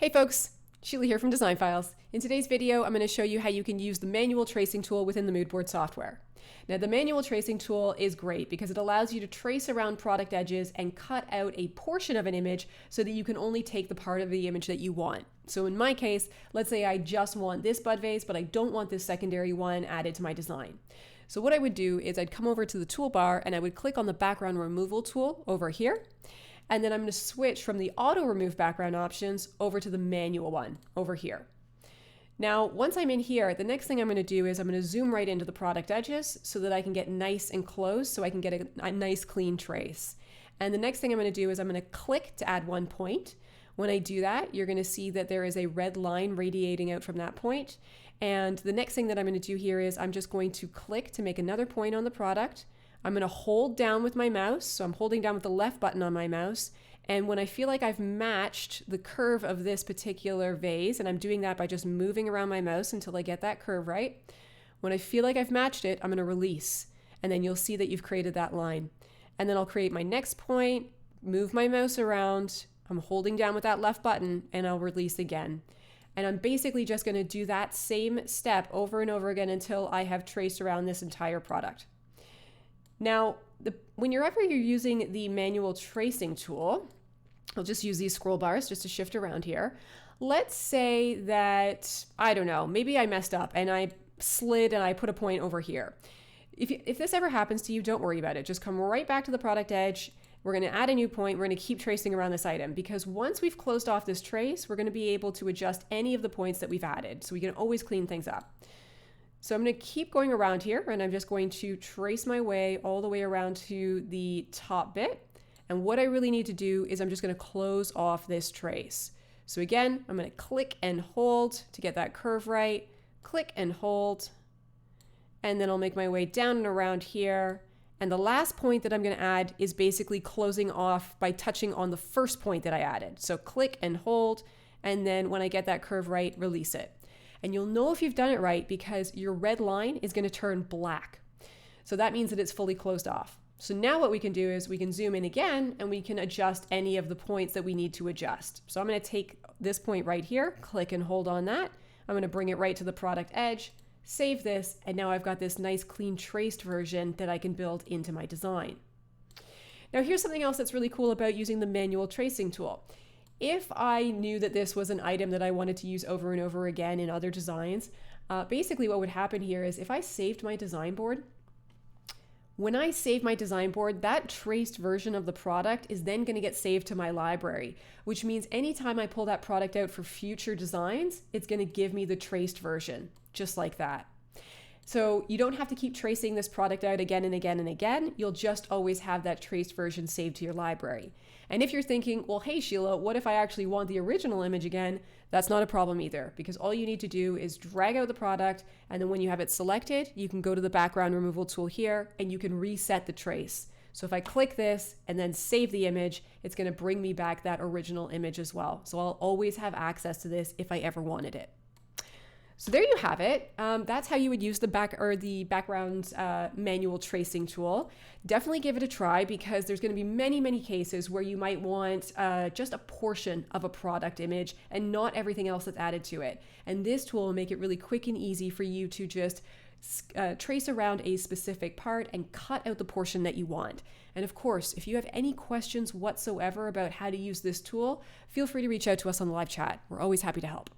Hey folks, Sheilah here from Design Files. In today's video, I'm going to show you how you can use the manual tracing tool within the Moodboard software. Now, the manual tracing tool is great because it allows you to trace around product edges and cut out a portion of an image so that you can only take the part of the image that you want. So in my case, let's say I just want this bud vase, but I don't want this secondary one added to my design. So what I would do is I'd come over to the toolbar and I would click on the background removal tool over here. And then I'm going to switch from the auto remove background options over to the manual one over here. Now, once I'm in here, the next thing I'm going to do is I'm going to zoom right into the product edges so that I can get nice and close so I can get a nice clean trace. And the next thing I'm going to do is I'm going to click to add one point. When I do that, you're going to see that there is a red line radiating out from that point. And the next thing that I'm going to do here is I'm just going to click to make another point on the product. I'm going to hold down with my mouse, so I'm holding down with the left button on my mouse, and when I feel like I've matched the curve of this particular vase, and I'm doing that by just moving around my mouse until I get that curve right, when I feel like I've matched it, I'm going to release, and then you'll see that you've created that line. And then I'll create my next point, move my mouse around, I'm holding down with that left button, and I'll release again. And I'm basically just going to do that same step over and over again until I have traced around this entire product. Now, whenever you're using the manual tracing tool, I'll just use these scroll bars just to shift around here. Let's say that, I don't know, maybe I messed up and I slid and I put a point over here. If this ever happens to you, don't worry about it. Just come right back to the product edge. We're going to add a new point. We're going to keep tracing around this item because once we've closed off this trace, we're going to be able to adjust any of the points that we've added. So we can always clean things up. So I'm going to keep going around here and I'm just going to trace my way all the way around to the top bit. And what I really need to do is I'm just going to close off this trace. So again, I'm going to click and hold to get that curve right, click and hold, and then I'll make my way down and around here. And the last point that I'm going to add is basically closing off by touching on the first point that I added. So click and hold, and then when I get that curve right, release it. And you'll know if you've done it right because your red line is going to turn black. So that means that it's fully closed off. So now what we can do is we can zoom in again and we can adjust any of the points that we need to adjust. So I'm going to take this point right here, click and hold on that. I'm going to bring it right to the product edge, save this, and now I've got this nice clean traced version that I can build into my design. Now here's something else that's really cool about using the manual tracing tool. If I knew that this was an item that I wanted to use over and over again in other designs, basically what would happen here is if I saved my design board, when I save my design board, that traced version of the product is then going to get saved to my library, which means anytime I pull that product out for future designs, it's going to give me the traced version, just like that. So you don't have to keep tracing this product out again and again and again. You'll just always have that traced version saved to your library. And if you're thinking, well, hey, Sheilah, what if I actually want the original image again? That's not a problem either, because all you need to do is drag out the product, and then when you have it selected, you can go to the background removal tool here, and you can reset the trace. So if I click this and then save the image, it's going to bring me back that original image as well. So I'll always have access to this if I ever wanted it. So there you have it. That's how you would use the background manual tracing tool. Definitely give it a try because there's going to be many, many cases where you might want just a portion of a product image and not everything else that's added to it. And this tool will make it really quick and easy for you to just trace around a specific part and cut out the portion that you want. And of course, if you have any questions whatsoever about how to use this tool, feel free to reach out to us on the live chat. We're always happy to help.